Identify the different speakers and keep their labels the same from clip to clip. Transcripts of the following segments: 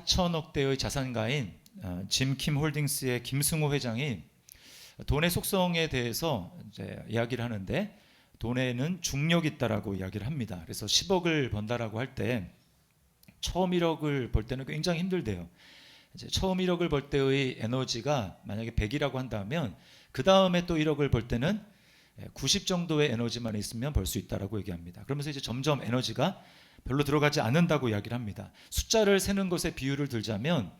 Speaker 1: 4천억 대의 자산가인 짐킴 홀딩스의 김승호 회장이 돈의 속성에 대해서 이제 이야기를 하는데, 돈에는 중력이 있다라고 이야기를 합니다. 그래서 10억을 번다라고 할 때 처음 1억을 벌 때는 굉장히 힘들대요. 이제 처음 1억을 벌 때의 에너지가 만약에 100이라고 한다면 그 다음에 또 1억을 벌 때는 90 정도의 에너지만 있으면 벌 수 있다라고 얘기합니다. 그러면서 이제 점점 에너지가 별로 들어가지 않는다고 이야기를 합니다. 숫자를 세는 것에 비유를 들자면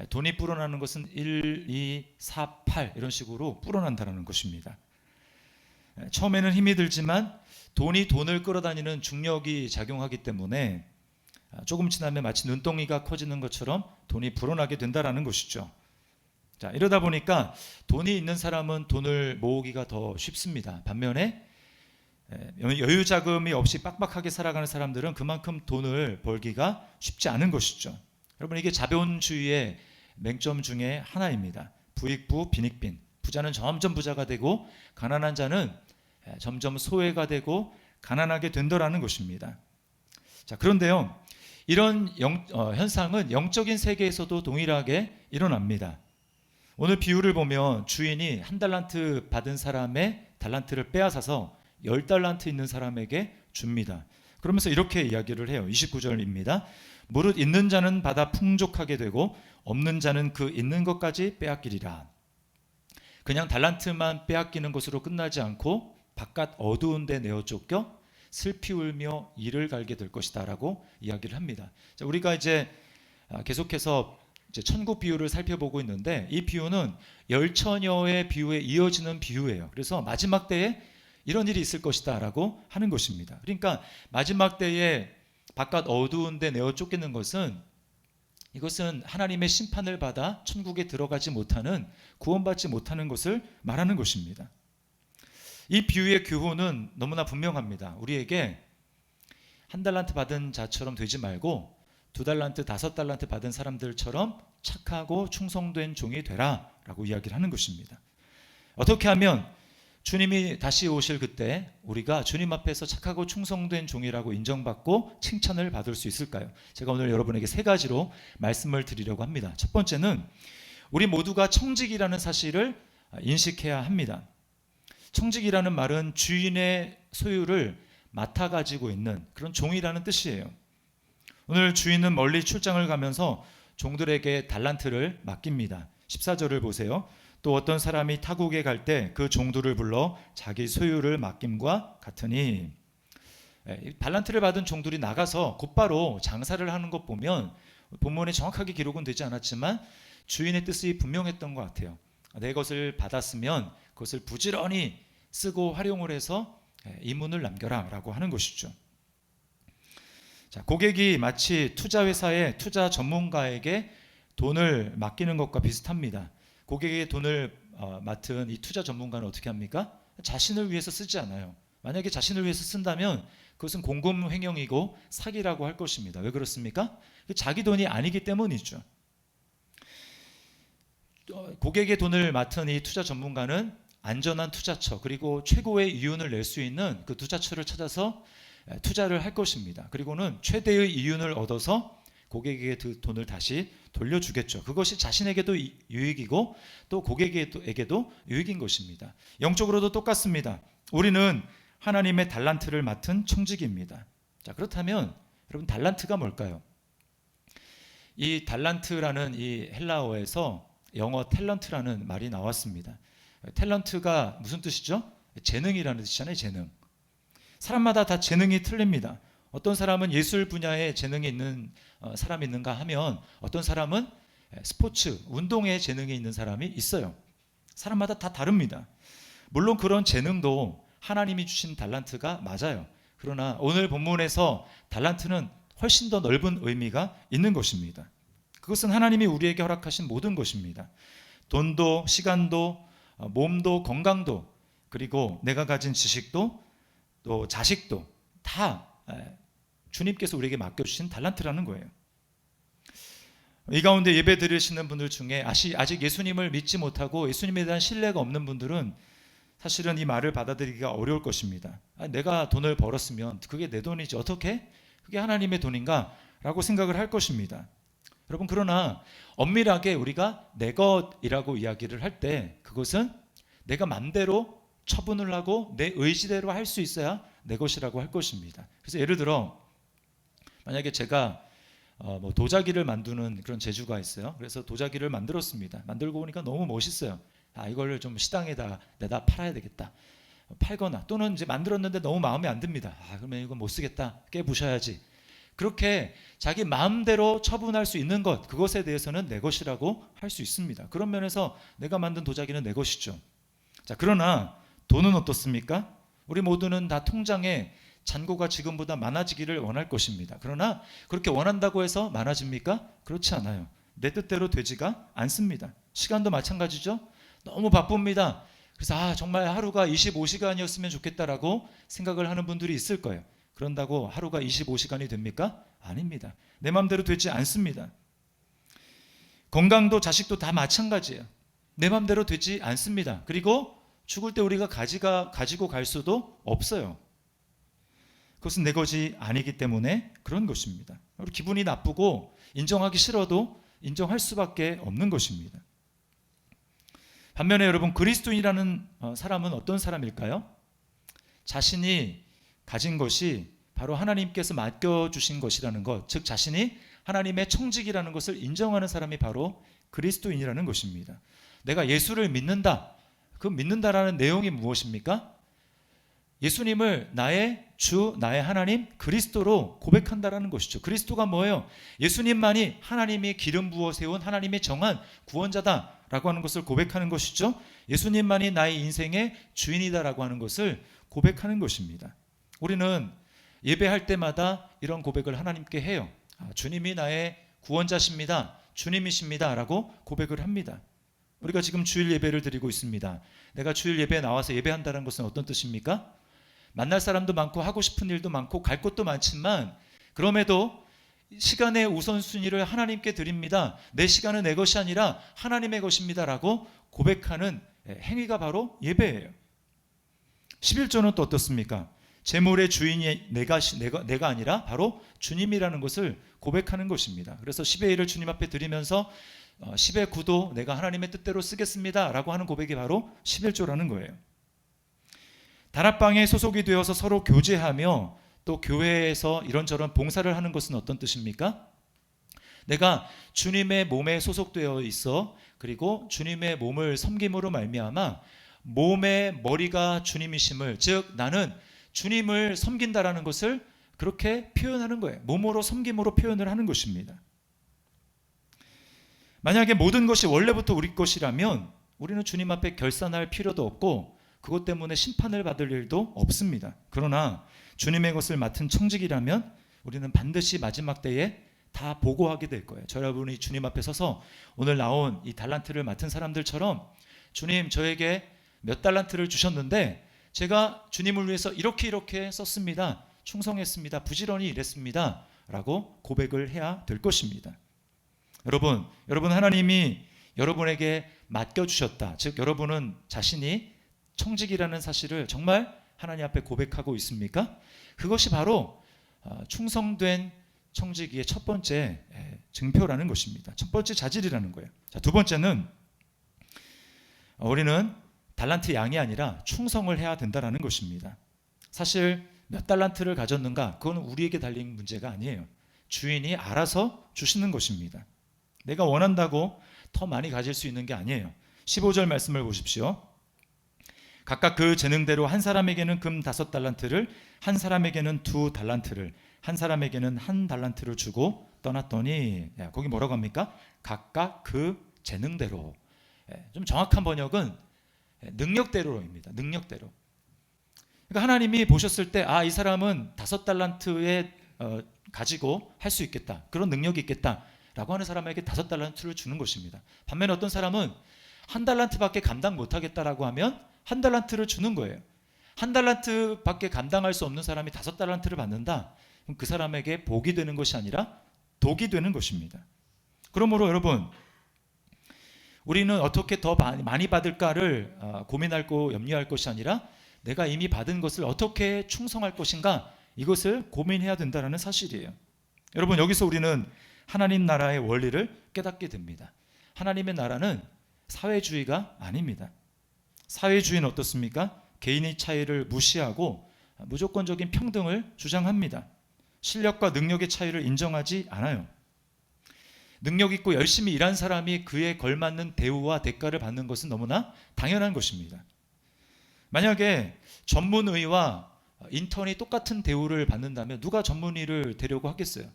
Speaker 1: 돈이 불어나는 것은 1, 2, 4, 8 이런 식으로 불어난다는 것입니다. 처음에는 힘이 들지만 돈이 돈을 끌어다니는 중력이 작용하기 때문에 조금 지나면 마치 눈덩이가 커지는 것처럼 돈이 불어나게 된다는 것이죠. 자, 이러다 보니까 돈이 있는 사람은 돈을 모으기가 더 쉽습니다. 반면에 여유 자금이 없이 빡빡하게 살아가는 사람들은 그만큼 돈을 벌기가 쉽지 않은 것이죠. 여러분, 이게 자본주의의 맹점 중에 하나입니다. 부익부 빈익빈. 부자는 점점 부자가 되고 가난한 자는 점점 소외가 되고 가난하게 된다라는 것입니다. 자, 그런데요, 이런 현상은 영적인 세계에서도 동일하게 일어납니다. 오늘 비유를 보면 주인이 한 달란트 받은 사람의 달란트를 빼앗아서 10달란트 있는 사람에게 줍니다. 그러면서 이렇게 이야기를 해요. 29절입니다. 무릇 있는 자는 받아 풍족하게 되고 없는 자는 그 있는 것까지 빼앗기리라. 그냥 달란트만 빼앗기는 것으로 끝나지 않고 바깥 어두운 데 내어 쫓겨 슬피 울며 이를 갈게 될 것이다 라고 이야기를 합니다. 자, 우리가 이제 계속해서 이제 천국 비유를 살펴보고 있는데, 이 비유는 열처녀의 비유에 이어지는 비유예요. 그래서 마지막 때에 이런 일이 있을 것이다 라고 하는 것입니다. 그러니까 마지막 때에 바깥 어두운 데 내어 쫓기는 것은, 이것은 하나님의 심판을 받아 천국에 들어가지 못하는, 구원받지 못하는 것을 말하는 것입니다. 이 비유의 교훈은 너무나 분명합니다. 우리에게 한 달란트 받은 자처럼 되지 말고 2달란트, 5달란트 받은 사람들처럼 착하고 충성된 종이 되라 라고 이야기를 하는 것입니다. 어떻게 하면 주님이 다시 오실 그때 우리가 주님 앞에서 착하고 충성된 종이라고 인정받고 칭찬을 받을 수 있을까요? 제가 오늘 여러분에게 3가지로 말씀을 드리려고 합니다. 첫 번째는 우리 모두가 청직이라는 사실을 인식해야 합니다. 청직이라는 말은 주인의 소유를 맡아 가지고 있는 그런 종이라는 뜻이에요. 오늘 주인은 멀리 출장을 가면서 종들에게 달란트를 맡깁니다. 14절을 보세요. 또 어떤 사람이 타국에 갈 때 그 종들을 불러 자기 소유를 맡김과 같으니, 달란트를 받은 종들이 나가서 곧바로 장사를 하는 것 보면 본문에 정확하게 기록은 되지 않았지만 주인의 뜻이 분명했던 것 같아요. 내 것을 받았으면 그것을 부지런히 쓰고 활용을 해서 이문을 남겨라 라고 하는 것이죠. 자, 고객이 마치 투자회사의 투자 전문가에게 돈을 맡기는 것과 비슷합니다. 고객의 돈을 맡은 이 투자 전문가는 어떻게 합니까? 자신을 위해서 쓰지 않아요. 만약에 자신을 위해서 쓴다면 그것은 공금횡령이고 사기라고 할 것입니다. 왜 그렇습니까? 자기 돈이 아니기 때문이죠. 고객의 돈을 맡은 이 투자 전문가는 안전한 투자처, 그리고 최고의 이윤을 낼 수 있는 그 투자처를 찾아서 투자를 할 것입니다. 그리고는 최대의 이윤을 얻어서 고객에게 그 돈을 다시 돌려주겠죠. 그것이 자신에게도 유익이고 또 고객에게도 유익인 것입니다. 영적으로도 똑같습니다. 우리는 하나님의 달란트를 맡은 청직입니다. 자, 그렇다면 여러분, 달란트가 뭘까요? 이 달란트라는 이 헬라어에서 영어 탤런트라는 말이 나왔습니다. 탤런트가 무슨 뜻이죠? 재능이라는 뜻이잖아요. 재능. 사람마다 다 재능이 틀립니다. 어떤 사람은 예술 분야에 재능이 있는 사람이 있는가 하면 어떤 사람은 스포츠, 운동에 재능이 있는 사람이 있어요. 사람마다 다 다릅니다. 물론 그런 재능도 하나님이 주신 달란트가 맞아요. 그러나 오늘 본문에서 달란트는 훨씬 더 넓은 의미가 있는 것입니다. 그것은 하나님이 우리에게 허락하신 모든 것입니다. 돈도, 시간도, 몸도, 건강도, 그리고 내가 가진 지식도, 또 자식도 다 주님께서 우리에게 맡겨주신 달란트라는 거예요. 이 가운데 예배 드리시는 분들 중에 아직 예수님을 믿지 못하고 예수님에 대한 신뢰가 없는 분들은 사실은 이 말을 받아들이기가 어려울 것입니다. 내가 돈을 벌었으면 그게 내 돈이지 어떻게? 그게 하나님의 돈인가? 라고 생각을 할 것입니다. 여러분, 그러나 엄밀하게 우리가 내 것이라고 이야기를 할 때 그것은 내가 맘대로 처분을 하고 내 의지대로 할 수 있어야 내 것이라고 할 것입니다. 그래서 예를 들어 만약에 제가 도자기를 만드는 그런 재주가 있어요. 그래서 도자기를 만들었습니다. 만들고 보니까 너무 멋있어요. 이걸 좀 시장에다 내다 팔아야 되겠다. 팔거나 또는 이제 만들었는데 너무 마음에 안 듭니다. 그러면 이거 못 쓰겠다. 깨부셔야지. 그렇게 자기 마음대로 처분할 수 있는 것, 그것에 대해서는 내 것이라고 할 수 있습니다. 그런 면에서 내가 만든 도자기는 내 것이죠. 자, 그러나 돈은 어떻습니까? 우리 모두는 다 통장에 잔고가 지금보다 많아지기를 원할 것입니다. 그러나 그렇게 원한다고 해서 많아집니까? 그렇지 않아요. 내 뜻대로 되지가 않습니다. 시간도 마찬가지죠. 너무 바쁩니다. 그래서 정말 하루가 25시간이었으면 좋겠다라고 생각을 하는 분들이 있을 거예요. 그런다고 하루가 25시간이 됩니까? 아닙니다. 내 마음대로 되지 않습니다. 건강도 자식도 다 마찬가지예요. 내 마음대로 되지 않습니다. 그리고 죽을 때 우리가 가지고 갈 수도 없어요. 그것은 내 것이 아니기 때문에 그런 것입니다. 우리 기분이 나쁘고 인정하기 싫어도 인정할 수밖에 없는 것입니다. 반면에 여러분, 그리스도인이라는 사람은 어떤 사람일까요? 자신이 가진 것이 바로 하나님께서 맡겨주신 것이라는 것, 즉 자신이 하나님의 청직이라는 것을 인정하는 사람이 바로 그리스도인이라는 것입니다. 내가 예수를 믿는다. 그 믿는다라는 내용이 무엇입니까? 예수님을 나의 주, 나의 하나님, 그리스도로 고백한다라는 것이죠. 그리스도가 뭐예요? 예수님만이 하나님이 기름 부어 세운 하나님의 정한 구원자다라고 하는 것을 고백하는 것이죠. 예수님만이 나의 인생의 주인이다라고 하는 것을 고백하는 것입니다. 우리는 예배할 때마다 이런 고백을 하나님께 해요. 주님이 나의 구원자십니다. 주님이십니다. 라고 고백을 합니다. 우리가 지금 주일 예배를 드리고 있습니다. 내가 주일 예배에 나와서 예배한다는 것은 어떤 뜻입니까? 만날 사람도 많고 하고 싶은 일도 많고 갈 곳도 많지만 그럼에도 시간의 우선순위를 하나님께 드립니다. 내 시간은 내 것이 아니라 하나님의 것입니다. 라고 고백하는 행위가 바로 예배예요. 11조는 또 어떻습니까? 재물의 주인이 내가 아니라 바로 주님이라는 것을 고백하는 것입니다. 그래서 10의 1을 주님 앞에 드리면서 10의 9도 내가 하나님의 뜻대로 쓰겠습니다 라고 하는 고백이 바로 11조라는 거예요. 다락방에 소속이 되어서 서로 교제하며 또 교회에서 이런저런 봉사를 하는 것은 어떤 뜻입니까? 내가 주님의 몸에 소속되어 있어 그리고 주님의 몸을 섬김으로 말미암아 몸의 머리가 주님이심을, 즉 나는 주님을 섬긴다라는 것을 그렇게 표현하는 거예요. 몸으로 섬김으로 표현을 하는 것입니다. 만약에 모든 것이 원래부터 우리 것이라면 우리는 주님 앞에 결산할 필요도 없고 그것 때문에 심판을 받을 일도 없습니다. 그러나 주님의 것을 맡은 청직이라면 우리는 반드시 마지막 때에 다 보고하게 될 거예요. 저 여러분이 주님 앞에 서서 오늘 나온 이 달란트를 맡은 사람들처럼 주님, 저에게 몇 달란트를 주셨는데 제가 주님을 위해서 이렇게 썼습니다. 충성했습니다. 부지런히 일했습니다. 라고 고백을 해야 될 것입니다. 여러분 하나님이 여러분에게 맡겨주셨다. 즉 여러분은 자신이 청직이라는 사실을 정말 하나님 앞에 고백하고 있습니까? 그것이 바로 충성된 청지기의 첫 번째 증표라는 것입니다. 첫 번째 자질이라는 거예요. 자, 두 번째는 우리는 달란트 양이 아니라 충성을 해야 된다는 것입니다. 사실 몇 달란트를 가졌는가, 그건 우리에게 달린 문제가 아니에요. 주인이 알아서 주시는 것입니다. 내가 원한다고 더 많이 가질 수 있는 게 아니에요. 15절 말씀을 보십시오. 각각 그 재능대로 한 사람에게는 금 5달란트를, 한 사람에게는 2달란트를, 한 사람에게는 1달란트를 주고 떠났더니, 거기 뭐라고 합니까? 각각 그 재능대로. 좀 정확한 번역은 능력대로입니다. 능력대로. 그러니까 하나님이 보셨을 때 이 사람은 5달란트에 가지고 할 수 있겠다, 그런 능력이 있겠다 라고 하는 사람에게 5달란트를 주는 것입니다. 반면에 어떤 사람은 1달란트밖에 감당 못하겠다라고 하면 1달란트를 주는 거예요. 1달란트밖에 감당할 수 없는 사람이 5달란트를 받는다. 그럼 그 사람에게 복이 되는 것이 아니라 독이 되는 것입니다. 그러므로 여러분, 우리는 어떻게 더 많이 받을까를 고민하고 염려할 것이 아니라 내가 이미 받은 것을 어떻게 충성할 것인가, 이것을 고민해야 된다는 사실이에요. 여러분, 여기서 우리는 하나님 나라의 원리를 깨닫게 됩니다. 하나님의 나라는 사회주의가 아닙니다. 사회주의는 어떻습니까? 개인의 차이를 무시하고 무조건적인 평등을 주장합니다. 실력과 능력의 차이를 인정하지 않아요. 능력 있고 열심히 일한 사람이 그에 걸맞는 대우와 대가를 받는 것은 너무나 당연한 것입니다. 만약에 전문의와 인턴이 똑같은 대우를 받는다면 누가 전문의를 되려고 하겠어요?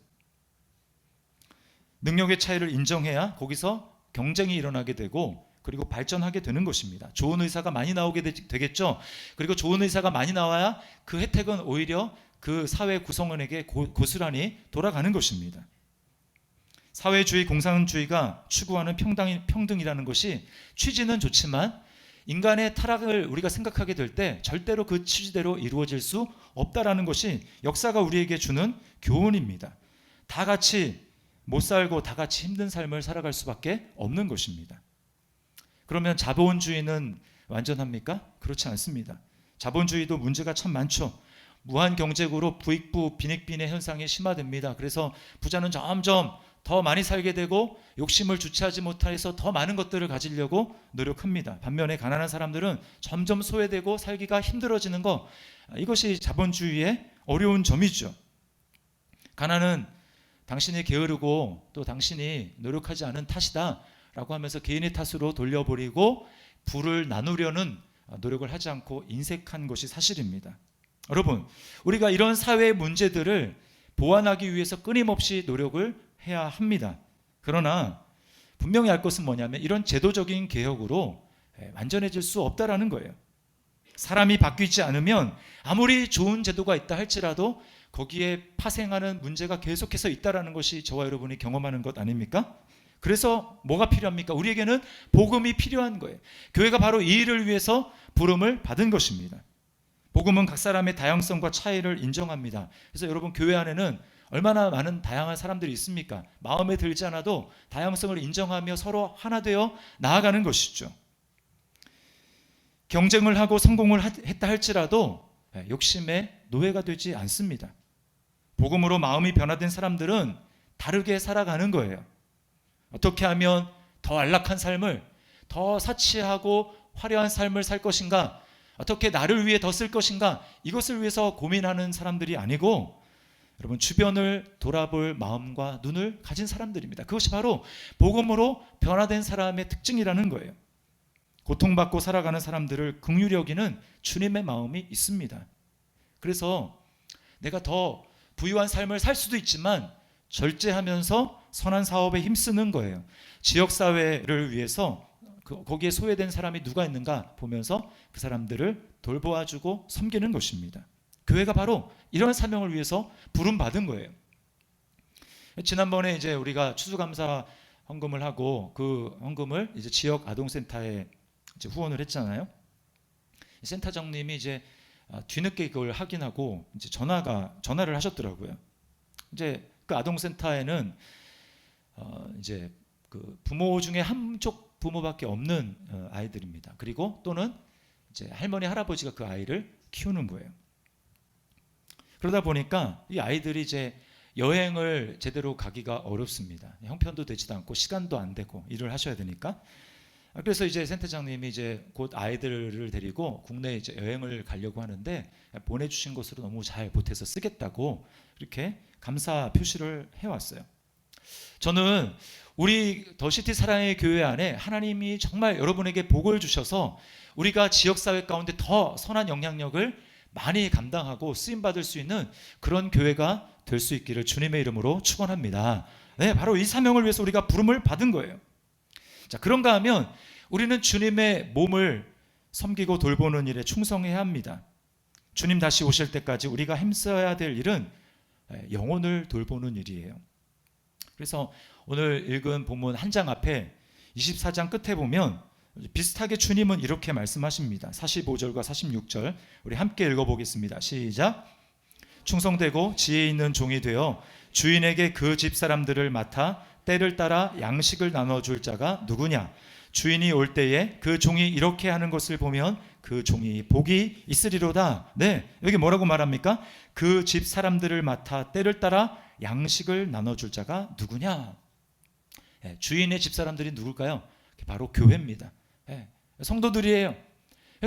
Speaker 1: 능력의 차이를 인정해야 거기서 경쟁이 일어나게 되고 그리고 발전하게 되는 것입니다. 좋은 의사가 많이 나오게 되겠죠. 그리고 좋은 의사가 많이 나와야 그 혜택은 오히려 그 사회 구성원에게 고스란히 돌아가는 것입니다. 사회주의, 공산주의가 추구하는 평등이라는 것이 취지는 좋지만 인간의 타락을 우리가 생각하게 될 때 절대로 그 취지대로 이루어질 수 없다라는 것이 역사가 우리에게 주는 교훈입니다. 다 같이 못 살고 다 같이 힘든 삶을 살아갈 수밖에 없는 것입니다. 그러면 자본주의는 완전합니까? 그렇지 않습니다. 자본주의도 문제가 참 많죠. 무한 경제구로 부익부 빈익빈의 현상이 심화됩니다. 그래서 부자는 점점 더 많이 살게 되고 욕심을 주체하지 못해서 더 많은 것들을 가지려고 노력합니다. 반면에 가난한 사람들은 점점 소외되고 살기가 힘들어지는 것, 이것이 자본주의의 어려운 점이죠. 가난은 당신이 게으르고 또 당신이 노력하지 않은 탓이다 라고 하면서 개인의 탓으로 돌려버리고 부를 나누려는 노력을 하지 않고 인색한 것이 사실입니다. 여러분, 우리가 이런 사회의 문제들을 보완하기 위해서 끊임없이 노력을 해야 합니다. 그러나 분명히 알 것은 뭐냐면 이런 제도적인 개혁으로 완전해질 수 없다라는 거예요. 사람이 바뀌지 않으면 아무리 좋은 제도가 있다 할지라도 거기에 파생하는 문제가 계속해서 있다라는 것이 저와 여러분이 경험하는 것 아닙니까? 그래서 뭐가 필요합니까? 우리에게는 복음이 필요한 거예요. 교회가 바로 이 일을 위해서 부름을 받은 것입니다. 복음은 각 사람의 다양성과 차이를 인정합니다. 그래서 여러분, 교회 안에는 얼마나 많은 다양한 사람들이 있습니까? 마음에 들지 않아도 다양성을 인정하며 서로 하나 되어 나아가는 것이죠. 경쟁을 하고 성공을 했다 할지라도 욕심의 노예가 되지 않습니다. 복음으로 마음이 변화된 사람들은 다르게 살아가는 거예요. 어떻게 하면 더 안락한 삶을, 더 사치하고 화려한 삶을 살 것인가, 어떻게 나를 위해 더 쓸 것인가, 이것을 위해서 고민하는 사람들이 아니고 여러분, 주변을 돌아볼 마음과 눈을 가진 사람들입니다. 그것이 바로 복음으로 변화된 사람의 특징이라는 거예요. 고통받고 살아가는 사람들을 긍휼히 여기는 주님의 마음이 있습니다. 그래서 내가 더 부유한 삶을 살 수도 있지만 절제하면서 선한 사업에 힘쓰는 거예요. 지역사회를 위해서 거기에 소외된 사람이 누가 있는가 보면서 그 사람들을 돌보아주고 섬기는 것입니다. 교회가 바로 이런 사명을 위해서 부름받은 거예요. 지난번에 이제 우리가 추수감사 헌금을 하고 그 헌금을 이제 지역 아동센터에 이제 후원을 했잖아요. 센터장님이 이제 뒤늦게 그걸 확인하고 이제 전화를 하셨더라고요. 이제 그 아동센터에는 이제 그 부모 중에 한쪽 부모밖에 없는 아이들입니다. 그리고 또는 이제 할머니 할아버지가 그 아이를 키우는 거예요. 그러다 보니까 이 아이들이 이제 여행을 제대로 가기가 어렵습니다. 형편도 되지도 않고 시간도 안 되고 일을 하셔야 되니까. 그래서 이제 센터장님이 이제 곧 아이들을 데리고 국내에 이제 여행을 가려고 하는데 보내주신 것으로 너무 잘 보태서 쓰겠다고 이렇게 감사 표시를 해왔어요. 저는 우리 더시티 사랑의 교회 안에 하나님이 정말 여러분에게 복을 주셔서 우리가 지역사회 가운데 더 선한 영향력을 많이 감당하고 쓰임받을 수 있는 그런 교회가 될 수 있기를 주님의 이름으로 축원합니다. 네, 바로 이 사명을 위해서 우리가 부름을 받은 거예요. 자, 그런가 하면 우리는 주님의 몸을 섬기고 돌보는 일에 충성해야 합니다. 주님 다시 오실 때까지 우리가 힘써야 될 일은 영혼을 돌보는 일이에요. 그래서 오늘 읽은 본문 한 장 앞에 24장 끝에 보면 비슷하게 주님은 이렇게 말씀하십니다. 45절과 46절 우리 함께 읽어보겠습니다. 시작. 충성되고 지혜 있는 종이 되어 주인에게 그 집 사람들을 맡아 때를 따라 양식을 나눠줄 자가 누구냐? 주인이 올 때에 그 종이 이렇게 하는 것을 보면 그 종이 복이 있으리로다. 네, 여기 뭐라고 말합니까? 그 집 사람들을 맡아 때를 따라 양식을 나눠줄 자가 누구냐? 주인의 집사람들이 누굴까요? 바로 교회입니다. 성도들이에요.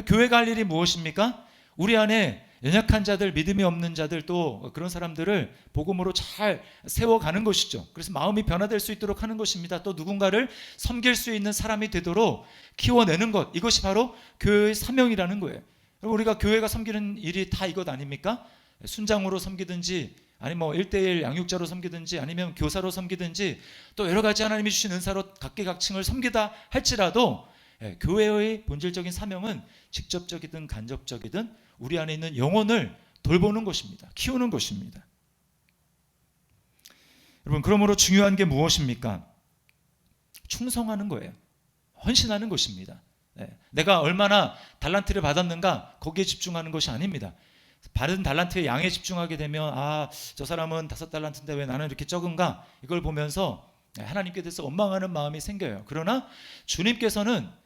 Speaker 1: 교회가 할 일이 무엇입니까? 우리 안에 연약한 자들, 믿음이 없는 자들, 또 그런 사람들을 복음으로 잘 세워가는 것이죠. 그래서 마음이 변화될 수 있도록 하는 것입니다. 또 누군가를 섬길 수 있는 사람이 되도록 키워내는 것, 이것이 바로 교회의 사명이라는 거예요. 우리가 교회가 섬기는 일이 다 이것 아닙니까? 순장으로 섬기든지, 아니면 뭐 1:1 양육자로 섬기든지, 아니면 교사로 섬기든지, 또 여러 가지 하나님이 주신 은사로 각계각층을 섬기다 할지라도 교회의 본질적인 사명은 직접적이든 간접적이든 우리 안에 있는 영혼을 돌보는 것입니다. 키우는 것입니다. 여러분, 그러므로 중요한 게 무엇입니까? 충성하는 거예요. 헌신하는 것입니다. 내가 얼마나 달란트를 받았는가 거기에 집중하는 것이 아닙니다. 바른 달란트의 양에 집중하게 되면 저 사람은 5달란트인데 왜 나는 이렇게 적은가, 이걸 보면서 하나님께 대해서 원망하는 마음이 생겨요. 그러나 주님께서는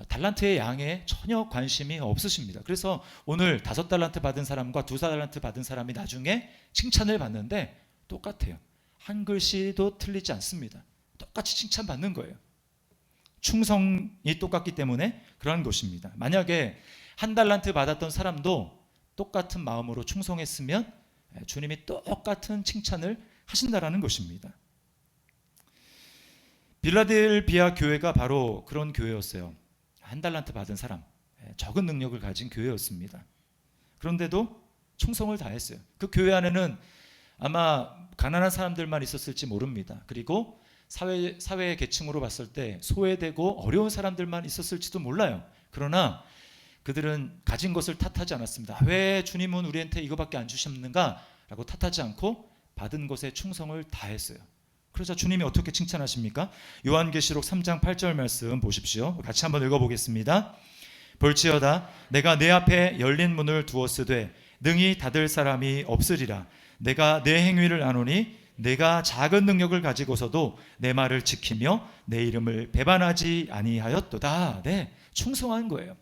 Speaker 1: 달란트의 양에 전혀 관심이 없으십니다. 그래서 오늘 5달란트 받은 사람과 2달란트 받은 사람이 나중에 칭찬을 받는데 똑같아요. 한 글씨도 틀리지 않습니다. 똑같이 칭찬받는 거예요. 충성이 똑같기 때문에 그러한 것입니다. 만약에 1달란트 받았던 사람도 똑같은 마음으로 충성했으면 주님이 똑같은 칭찬을 하신다라는 것입니다. 빌라델비아 교회가 바로 그런 교회였어요. 1달란트 받은 사람, 적은 능력을 가진 교회였습니다. 그런데도 충성을 다했어요. 그 교회 안에는 아마 가난한 사람들만 있었을지 모릅니다. 그리고 사회 계층으로 봤을 때 소외되고 어려운 사람들만 있었을지도 몰라요. 그러나 그들은 가진 것을 탓하지 않았습니다. 왜 주님은 우리한테 이거밖에 안 주셨는가? 라고 탓하지 않고 받은 것에 충성을 다했어요. 그래서 주님이 어떻게 칭찬하십니까? 요한계시록 3장 8절 말씀 보십시오. 같이 한번 읽어보겠습니다. 볼지어다 내가 내 앞에 열린 문을 두었으되 능히 닫을 사람이 없으리라. 내가 내 행위를 아노니 내가 작은 능력을 가지고서도 내 말을 지키며 내 이름을 배반하지 아니하였도다. 충성한 거예요.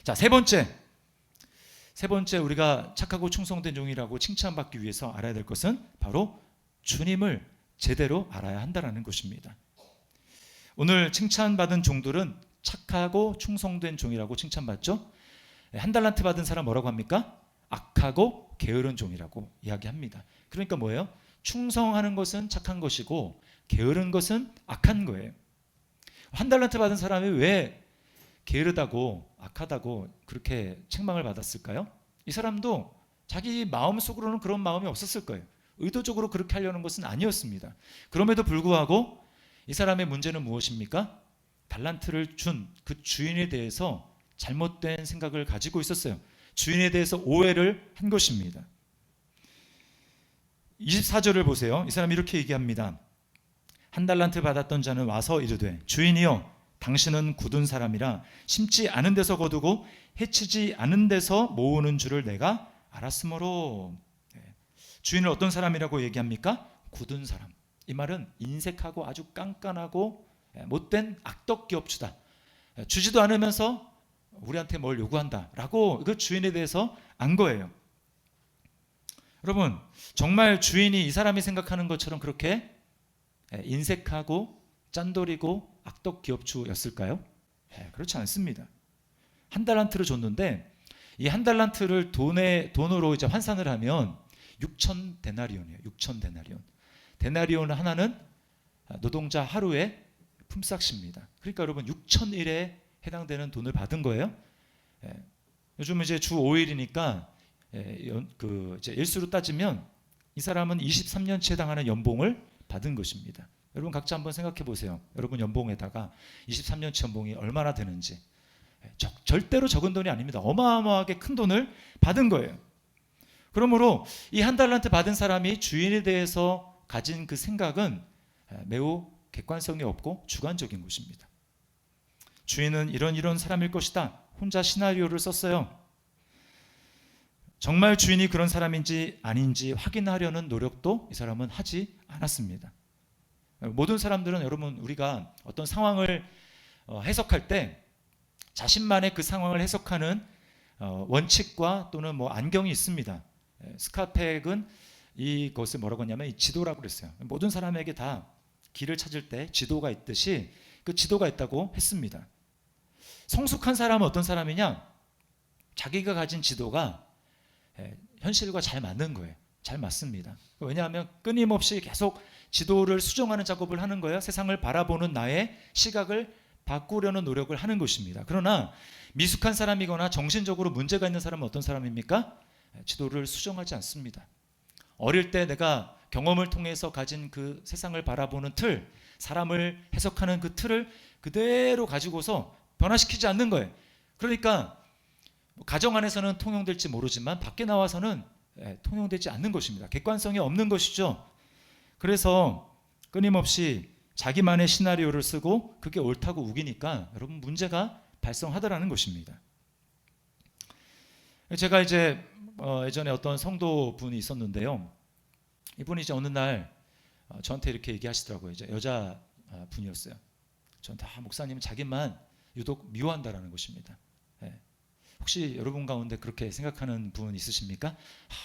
Speaker 1: 자, 세 번째 우리가 착하고 충성된 종이라고 칭찬받기 위해서 알아야 될 것은 바로 주님을 제대로 알아야 한다는 것입니다. 오늘 칭찬받은 종들은 착하고 충성된 종이라고 칭찬받죠. 1달란트 받은 사람 뭐라고 합니까? 악하고 게으른 종이라고 이야기합니다. 그러니까 뭐예요? 충성하는 것은 착한 것이고 게으른 것은 악한 거예요. 1달란트 받은 사람이 왜 게으르다고 악하다고 그렇게 책망을 받았을까요? 이 사람도 자기 마음속으로는 그런 마음이 없었을 거예요. 의도적으로 그렇게 하려는 것은 아니었습니다. 그럼에도 불구하고 이 사람의 문제는 무엇입니까? 달란트를 준 그 주인에 대해서 잘못된 생각을 가지고 있었어요. 주인에 대해서 오해를 한 것입니다. 24절을 보세요. 이 사람이 이렇게 얘기합니다. 1달란트 받았던 자는 와서 이르되 주인이여 당신은 굳은 사람이라 심지 않은 데서 거두고 해치지 않은 데서 모으는 줄을 내가 알았으므로. 주인을 어떤 사람이라고 얘기합니까? 굳은 사람. 이 말은 인색하고 아주 깐깐하고 못된 악덕기업주다. 주지도 않으면서 우리한테 뭘 요구한다 라고 그 주인에 대해서 안 거예요. 여러분, 정말 주인이 이 사람이 생각하는 것처럼 그렇게 인색하고 짠돌이고 악덕기업주였을까요? 그렇지 않습니다. 1달란트를 줬는데 이 1달란트를 돈으로 이제 환산을 하면 6,000데나리온이에요. 6,000데나리온. 데나리온 하나는 노동자 하루의 품삯입니다. 그러니까 여러분 6,000일에 해당되는 돈을 받은 거예요. 요즘 이제 주 5일이니까 이제 일수로 따지면 이 사람은 23년치에 해당하는 연봉을 받은 것입니다. 여러분 각자 한번 생각해 보세요. 여러분 연봉에다가 23년치 연봉이 얼마나 되는지. 절대로 적은 돈이 아닙니다. 어마어마하게 큰 돈을 받은 거예요. 그러므로 이 1달란트 받은 사람이 주인에 대해서 가진 그 생각은 매우 객관성이 없고 주관적인 것입니다. 주인은 이런 사람일 것이다. 혼자 시나리오를 썼어요. 정말 주인이 그런 사람인지 아닌지 확인하려는 노력도 이 사람은 하지 않았습니다. 모든 사람들은 여러분 우리가 어떤 상황을 해석할 때 자신만의 그 상황을 해석하는 원칙과 또는 안경이 있습니다. 스카펙은 이것을 뭐라고 하냐면 이 지도라고 그랬어요. 모든 사람에게 다 길을 찾을 때 지도가 있듯이 그 지도가 있다고 했습니다. 성숙한 사람은 어떤 사람이냐? 자기가 가진 지도가 현실과 잘 맞는 거예요. 잘 맞습니다. 왜냐하면 끊임없이 계속 지도를 수정하는 작업을 하는 거예요. 세상을 바라보는 나의 시각을 바꾸려는 노력을 하는 것입니다. 그러나 미숙한 사람이거나 정신적으로 문제가 있는 사람은 어떤 사람입니까? 지도를 수정하지 않습니다. 어릴 때 내가 경험을 통해서 가진 그 세상을 바라보는 틀, 사람을 해석하는 그 틀을 그대로 가지고서 변화시키지 않는 거예요. 그러니까 가정 안에서는 통용될지 모르지만 밖에 나와서는 통용되지 않는 것입니다. 객관성이 없는 것이죠. 그래서 끊임없이 자기만의 시나리오를 쓰고 그게 옳다고 우기니까 여러분 문제가 발생하더라는 것입니다. 제가 이제 예전에 어떤 성도분이 있었는데요. 이분이 이제 어느 날 저한테 이렇게 얘기하시더라고요. 이제 여자 분이었어요. 저한테 목사님은 자기만 유독 미워한다라는 것입니다. 혹시 여러분 가운데 그렇게 생각하는 분 있으십니까?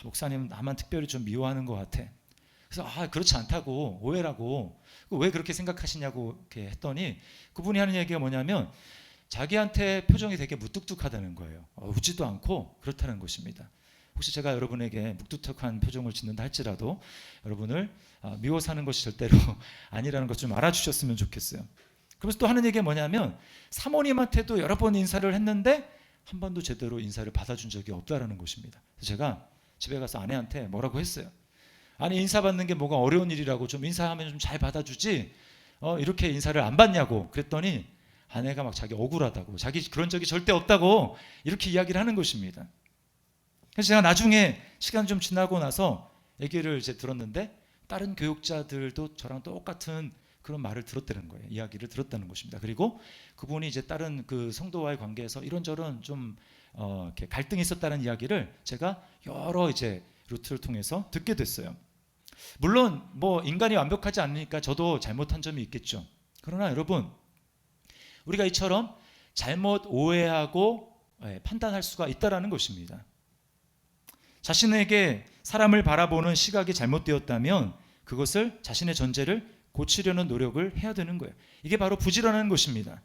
Speaker 1: 목사님은 나만 특별히 좀 미워하는 것 같아. 그래서 그렇지 않다고, 오해라고, 왜 그렇게 생각하시냐고 이렇게 했더니 그분이 하는 얘기가 뭐냐면 자기한테 표정이 되게 무뚝뚝하다는 거예요. 웃지도 않고 그렇다는 것입니다. 혹시 제가 여러분에게 무뚝뚝한 표정을 짓는다 할지라도 여러분을 미워서 하는 것이 절대로 아니라는 것 좀 알아주셨으면 좋겠어요. 그래서 또 하는 얘기가 뭐냐면 사모님한테도 여러 번 인사를 했는데 한 번도 제대로 인사를 받아준 적이 없다라는 것입니다. 그래서 제가 집에 가서 아내한테 뭐라고 했어요. 아니 인사 받는 게 뭐가 어려운 일이라고 좀 인사하면 좀 잘 받아주지 이렇게 인사를 안 받냐고 그랬더니 아내가 막 자기 억울하다고 자기 그런 적이 절대 없다고 이렇게 이야기를 하는 것입니다. 그래서 제가 나중에 시간 좀 지나고 나서 얘기를 이제 들었는데 다른 교육자들도 저랑 똑같은 그런 말을 들었다는 거예요. 이야기를 들었다는 것입니다. 그리고 그분이 이제 다른 그 성도와의 관계에서 이런저런 좀 이렇게 갈등이 있었다는 이야기를 제가 여러 이제 루트를 통해서 듣게 됐어요. 물론 뭐 인간이 완벽하지 않으니까 저도 잘못한 점이 있겠죠. 그러나 여러분 우리가 이처럼 잘못 오해하고 판단할 수가 있다라는 것입니다. 자신에게 사람을 바라보는 시각이 잘못되었다면 그것을 자신의 전제를 고치려는 노력을 해야 되는 거예요. 이게 바로 부지런한 것입니다.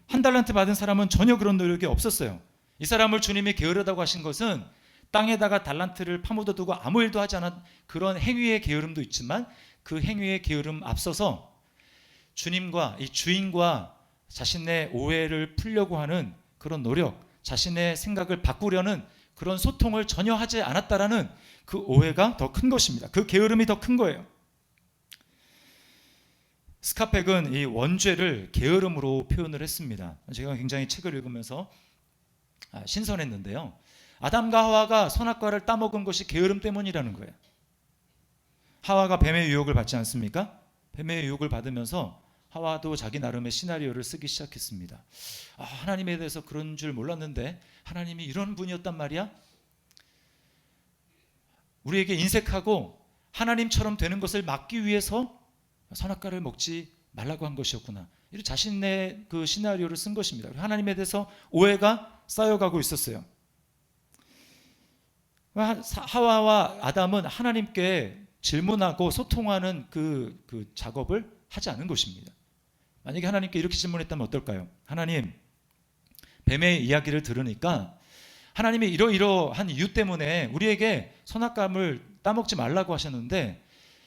Speaker 1: 한 달란트 받은 사람은 전혀 그런 노력이 없었어요. 이 사람을 주님이 게으르다고 하신 것은 땅에다가 달란트를 파묻어 두고 아무 일도 하지 않은 그런 행위의 게으름도 있지만 그 행위의 게으름 앞서서 주님과 이 주인과 자신의 오해를 풀려고 하는 그런 노력, 자신의 생각을 바꾸려는 그런 소통을 전혀 하지 않았다라는 그 오해가 더 큰 것입니다. 그 게으름이 더 큰 거예요. 스카펙은 이 원죄를 게으름으로 표현을 했습니다. 제가 굉장히 책을 읽으면서 신선했는데요. 아담과 하와가 선악과를 따먹은 것이 게으름 때문이라는 거예요. 하와가 뱀의 유혹을 받지 않습니까? 뱀의 유혹을 받으면서 하와도 자기 나름의 시나리오를 쓰기 시작했습니다. 하나님에 대해서 그런 줄 몰랐는데 하나님이 이런 분이었단 말이야? 우리에게 인색하고 하나님처럼 되는 것을 막기 위해서 선악과를 먹지 말라고 한 것이었구나. 이런 자신의 그 시나리오를 쓴 것입니다. 하나님에 대해서 오해가 쌓여가고 있었어요. 하와와 아담은 하나님께 질문하고 소통하는 그 작업을 하지 않은 것입니다. 만약에 하나님께 이렇게 질문했다면 어떨까요? 하나님, 뱀의 이야기를 들으니까 하나님이 이러이러한 이유 때문에 우리에게 선악과를 따먹지 말라고 하셨는데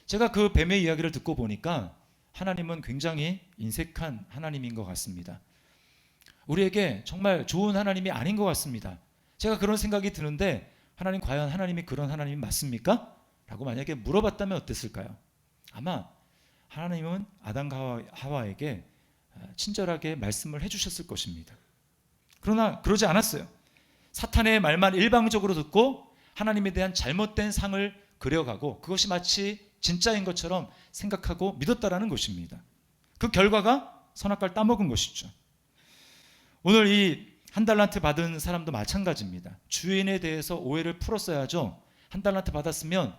Speaker 1: 제가 그 뱀의 이야기를 듣고 보니까 하나님은 굉장히 인색한 하나님인 것 같습니다. 우리에게 정말 좋은 하나님이 아닌 것 같습니다. 제가 그런 생각이 드는데 하나님 과연 하나님이 그런 하나님이 맞습니까? 라고 만약에 물어봤다면 어땠을까요? 아마 하나님은 아담과 하와에게 친절하게 말씀을 해주셨을 것입니다. 그러나 그러지 않았어요. 사탄의 말만 일방적으로 듣고 하나님에 대한 잘못된 상을 그려가고 그것이 마치 진짜인 것처럼 생각하고 믿었다라는 것입니다. 그 결과가 선악과를 따먹은 것이죠. 오늘 이 한 달란트 받은 사람도 마찬가지입니다. 주인에 대해서 오해를 풀었어야죠. 한 달란트 받았으면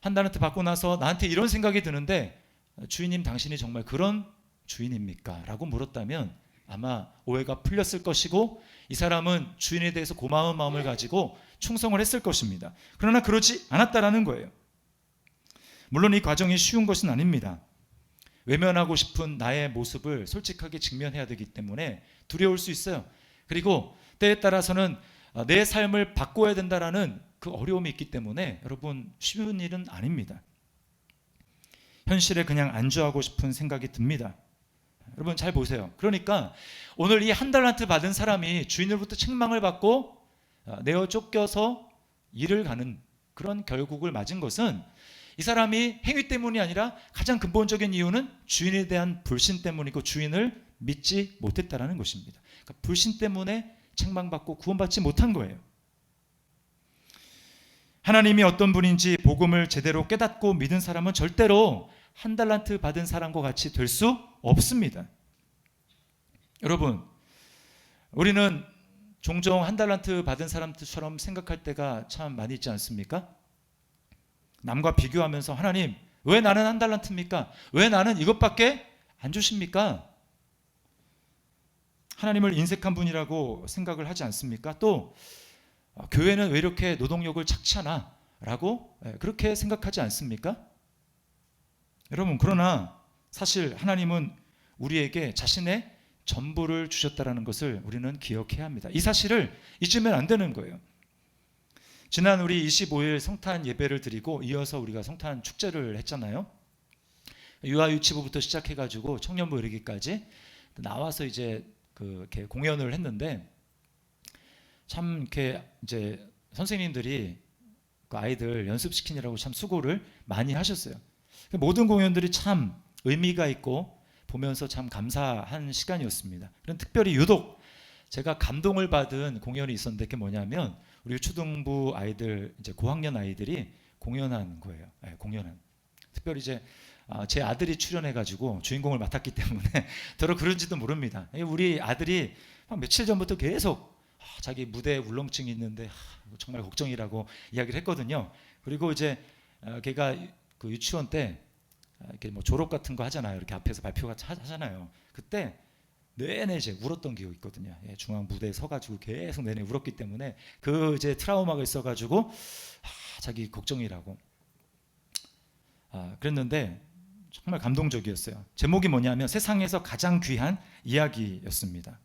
Speaker 1: 한 달란트 받고 나서 나한테 이런 생각이 드는데 주인님 당신이 정말 그런 주인입니까? 라고 물었다면 아마 오해가 풀렸을 것이고 이 사람은 주인에 대해서 고마운 마음을 가지고 충성을 했을 것입니다. 그러나 그러지 않았다라는 거예요. 물론 이 과정이 쉬운 것은 아닙니다. 외면하고 싶은 나의 모습을 솔직하게 직면해야 되기 때문에 두려울 수 있어요. 그리고 때에 따라서는 내 삶을 바꿔야 된다라는 그 어려움이 있기 때문에 여러분 쉬운 일은 아닙니다. 현실에 그냥 안주하고 싶은 생각이 듭니다. 여러분 잘 보세요. 그러니까 오늘 이 한 달란트 받은 사람이 주인으로부터 책망을 받고 내어 쫓겨서 일을 가는 그런 결국을 맞은 것은 이 사람이 행위 때문이 아니라 가장 근본적인 이유는 주인에 대한 불신 때문이고 주인을 믿지 못했다라는 것입니다. 그러니까 불신 때문에 책망받고 구원받지 못한 거예요. 하나님이 어떤 분인지 복음을 제대로 깨닫고 믿은 사람은 절대로 한 달란트 받은 사람과 같이 될 수 없습니다. 여러분, 우리는 종종 한 달란트 받은 사람들처럼 생각할 때가 참 많이 있지 않습니까? 남과 비교하면서 하나님, 왜 나는 한 달란트입니까? 왜 나는 이것밖에 안 주십니까? 하나님을 인색한 분이라고 생각을 하지 않습니까? 또 교회는 왜 이렇게 노동력을 착취하나? 라고 그렇게 생각하지 않습니까? 여러분, 그러나 사실 하나님은 우리에게 자신의 전부를 주셨다는 것을 우리는 기억해야 합니다. 이 사실을 잊으면 안 되는 거예요. 지난 우리 25일 성탄 예배를 드리고 이어서 우리가 성탄 축제를 했잖아요. 유아유치부부터 시작해가지고 청년부 이르기까지 나와서 이제 이렇게 공연을 했는데 참 이렇게 이제 선생님들이 그 아이들 연습시키느라고 참 수고를 많이 하셨어요. 모든 공연들이 참 의미가 있고 보면서 참 감사한 시간이었습니다. 그런 특별히 유독 제가 감동을 받은 공연이 있었는데 그게 뭐냐면 우리 초등부 아이들 이제 고학년 아이들이 공연한 거예요. 네, 공연한. 특별히 이제 제 아들이 출연해가지고 주인공을 맡았기 때문에 더러 그런지도 모릅니다. 우리 아들이 며칠 전부터 계속 자기 무대에 울렁증이 있는데 정말 걱정이라고 이야기를 했거든요. 그리고 이제 걔가 그 유치원 때 이렇게 뭐 졸업 같은 거 하잖아요. 이렇게 앞에서 발표가 하잖아요. 그때 내내 이제 울었던 기억이 있거든요. 중앙 무대에 서가지고 계속 내내 울었기 때문에 그 이제 트라우마가 있어가지고 자기 걱정이라고 그랬는데 정말 감동적이었어요. 제목이 뭐냐면 세상에서 가장 귀한 이야기였습니다.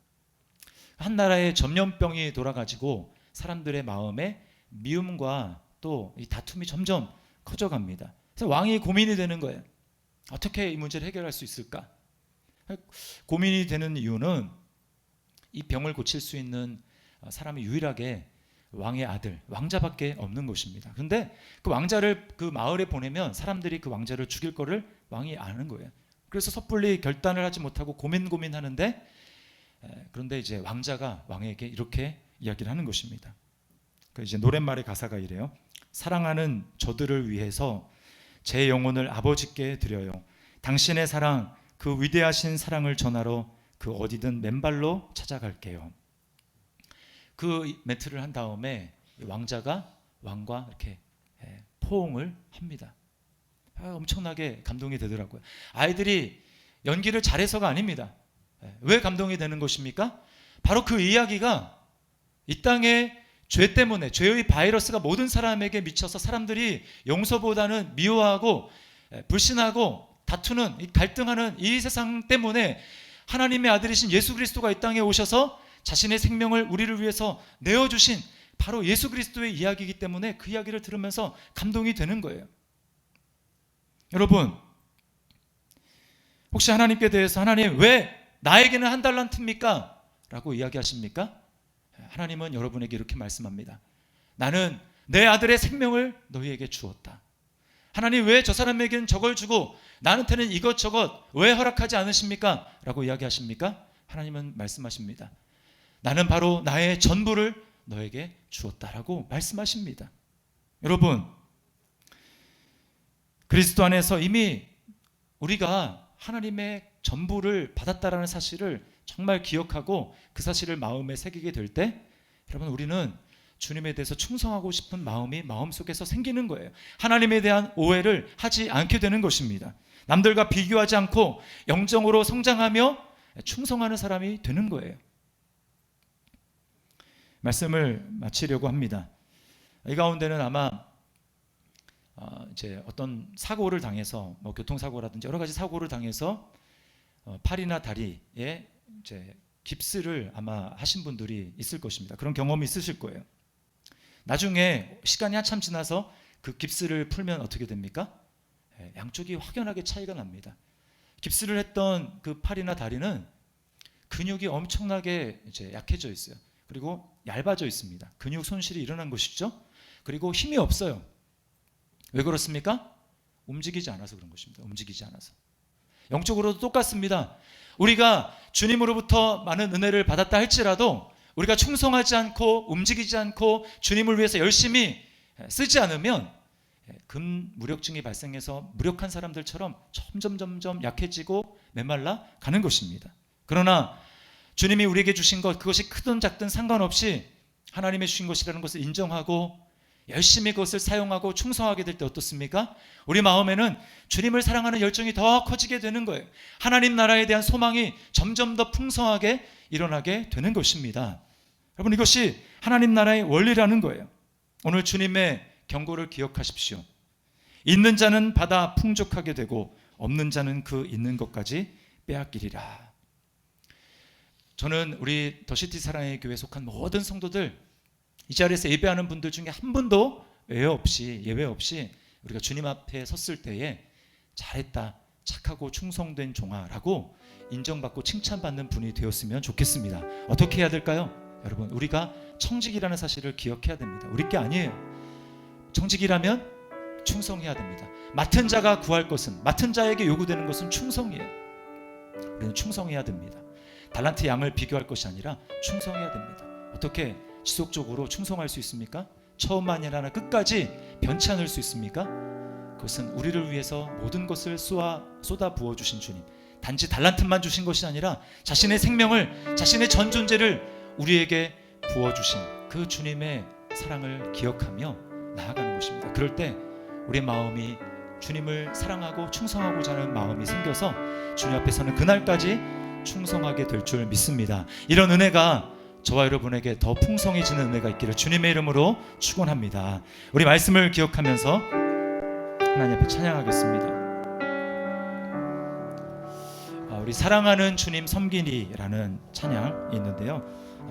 Speaker 1: 한 나라에 전염병이 돌아가지고 사람들의 마음에 미움과 또 이 다툼이 점점 커져갑니다. 그래서 왕이 고민이 되는 거예요. 어떻게 이 문제를 해결할 수 있을까? 고민이 되는 이유는 이 병을 고칠 수 있는 사람이 유일하게 왕의 아들, 왕자밖에 없는 것입니다. 그런데 그 왕자를 그 마을에 보내면 사람들이 그 왕자를 죽일 거를 왕이 아는 거예요. 그래서 섣불리 결단을 하지 못하고 고민하는데 그런데 이제 왕자가 왕에게 이렇게 이야기를 하는 것입니다. 그 이제 노랫말의 가사가 이래요. 사랑하는 저들을 위해서 제 영혼을 아버지께 드려요. 당신의 사랑, 그 위대하신 사랑을 전하러 그 어디든 맨발로 찾아갈게요. 그 멘트를 한 다음에 왕자가 왕과 이렇게 포옹을 합니다. 엄청나게 감동이 되더라고요. 아이들이 연기를 잘해서가 아닙니다. 왜 감동이 되는 것입니까? 바로 그 이야기가 이 땅에 죄 때문에 죄의 바이러스가 모든 사람에게 미쳐서 사람들이 용서보다는 미워하고 불신하고 다투는 갈등하는 이 세상 때문에 하나님의 아들이신 예수 그리스도가 이 땅에 오셔서 자신의 생명을 우리를 위해서 내어주신 바로 예수 그리스도의 이야기이기 때문에 그 이야기를 들으면서 감동이 되는 거예요. 여러분, 혹시 하나님께 대해서 하나님 왜 나에게는 한 달란트입니까? 라고 이야기하십니까? 하나님은 여러분에게 이렇게 말씀합니다. 나는 내 아들의 생명을 너희에게 주었다. 하나님 왜 저 사람에게는 저걸 주고 나한테는 이것저것 왜 허락하지 않으십니까? 라고 이야기하십니까? 하나님은 말씀하십니다. 나는 바로 나의 전부를 너에게 주었다라고 말씀하십니다. 여러분, 그리스도 안에서 이미 우리가 하나님의 전부를 받았다라는 사실을 정말 기억하고 그 사실을 마음에 새기게 될 때 여러분 우리는 주님에 대해서 충성하고 싶은 마음이 마음속에서 생기는 거예요. 하나님에 대한 오해를 하지 않게 되는 것입니다. 남들과 비교하지 않고 영적으로 성장하며 충성하는 사람이 되는 거예요. 말씀을 마치려고 합니다. 이 가운데는 아마 이제 어떤 사고를 당해서 뭐 교통사고라든지 여러 가지 사고를 당해서 팔이나 다리에 이제 깁스를 아마 하신 분들이 있을 것입니다. 그런 경험이 있으실 거예요. 나중에 시간이 한참 지나서 그 깁스를 풀면 어떻게 됩니까? 양쪽이 확연하게 차이가 납니다. 깁스를 했던 그 팔이나 다리는 근육이 엄청나게 이제 약해져 있어요. 그리고 얇아져 있습니다. 근육 손실이 일어난 것이죠. 그리고 힘이 없어요. 왜 그렇습니까? 움직이지 않아서 그런 것입니다. 움직이지 않아서. 영적으로도 똑같습니다. 우리가 주님으로부터 많은 은혜를 받았다 할지라도 우리가 충성하지 않고 움직이지 않고 주님을 위해서 열심히 쓰지 않으면 근무력증이 발생해서 무력한 사람들처럼 점점 약해지고 메말라 가는 것입니다. 그러나 주님이 우리에게 주신 것, 그것이 크든 작든 상관없이 하나님의 주신 것이라는 것을 인정하고 열심히 그것을 사용하고 충성하게 될 때 어떻습니까? 우리 마음에는 주님을 사랑하는 열정이 더 커지게 되는 거예요. 하나님 나라에 대한 소망이 점점 더 풍성하게 일어나게 되는 것입니다. 여러분, 이것이 하나님 나라의 원리라는 거예요. 오늘 주님의 경고를 기억하십시오. 있는 자는 받아 풍족하게 되고 없는 자는 그 있는 것까지 빼앗기리라. 저는 우리 더시티 사랑의 교회에 속한 모든 성도들, 이 자리에서 예배하는 분들 중에 한 분도 예외 없이 우리가 주님 앞에 섰을 때에 잘했다, 착하고 충성된 종아라고 인정받고 칭찬받는 분이 되었으면 좋겠습니다. 어떻게 해야 될까요? 여러분, 우리가 청직이라는 사실을 기억해야 됩니다. 우리 게 아니에요. 청직이라면 충성해야 됩니다. 맡은 자가 구할 것은, 맡은 자에게 요구되는 것은 충성이에요. 우리는 충성해야 됩니다. 달란트 양을 비교할 것이 아니라 충성해야 됩니다. 어떻게 지속적으로 충성할 수 있습니까? 처음만이 아니라 끝까지 변치 않을 수 있습니까? 그것은 우리를 위해서 모든 것을 쏟아 부어주신 주님, 단지 달란트만 주신 것이 아니라 자신의 생명을, 자신의 전 존재를 우리에게 부어주신 그 주님의 사랑을 기억하며 나아가는 것입니다. 그럴 때 우리의 마음이 주님을 사랑하고 충성하고자 하는 마음이 생겨서 주님 앞에서는 그날까지 충성하게 될 줄 믿습니다. 이런 은혜가 저와 여러분에게 더 풍성해지는 은혜가 있기를 주님의 이름으로 축원합니다. 우리 말씀을 기억하면서 하나님 앞에 찬양하겠습니다. 우리 사랑하는 주님 섬기니라는 찬양이 있는데요,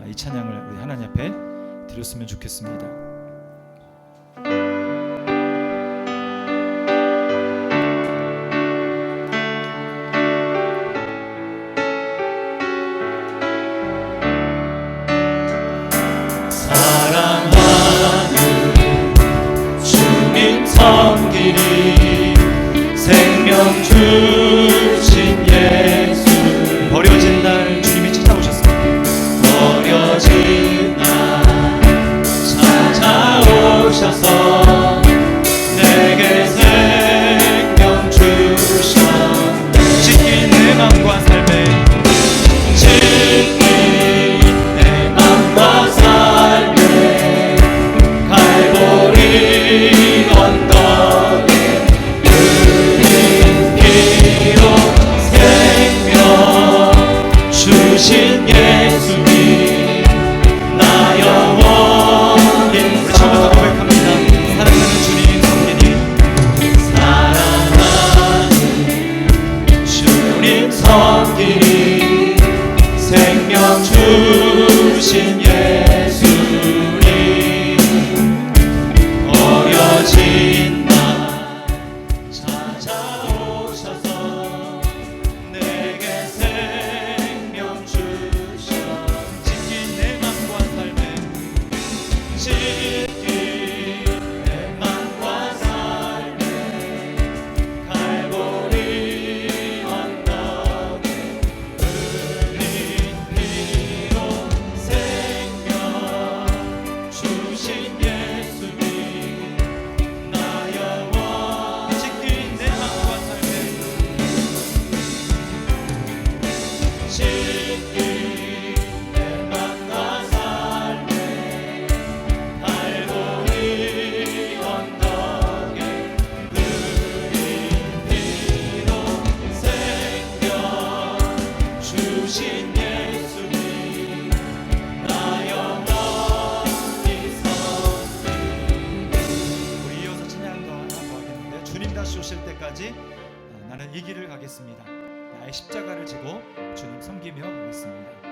Speaker 1: 이 찬양을 우리 하나님 앞에 드렸으면 좋겠습니다.
Speaker 2: 섬기니 생명 주신 예수,
Speaker 1: 버려진 날 주님이 찾아오셨습니다.
Speaker 2: 버려진 날 찾아오셔서 내게 생명 주셨네.
Speaker 1: 찢긴 내 맘과 삶에,
Speaker 2: 찢긴 내 맘과 삶에 갈보리 언덕에 흘린 피로 생명 주신 예수님, 나 영원히
Speaker 1: 우리 처음부터 고백합니다. 사랑하는 주님 섬기니,
Speaker 2: 사랑하는 주님 섬기니 생명 주신 예수님, 버려진 날 찾아오셔서 내게 생명 주셔.
Speaker 1: 찢긴 내 맘과 삶에,
Speaker 2: 찢긴 내 맘과 삶에 갈보리 언덕에 흘린 피로 생명 주신 예수님, 나 영원
Speaker 1: 찢긴 내 맘과 삶에,
Speaker 2: 찢긴 내 맘과 삶에 갈보리
Speaker 1: 가겠습니다. 나의 십자가를 지고 주님 섬기며 가겠습니다.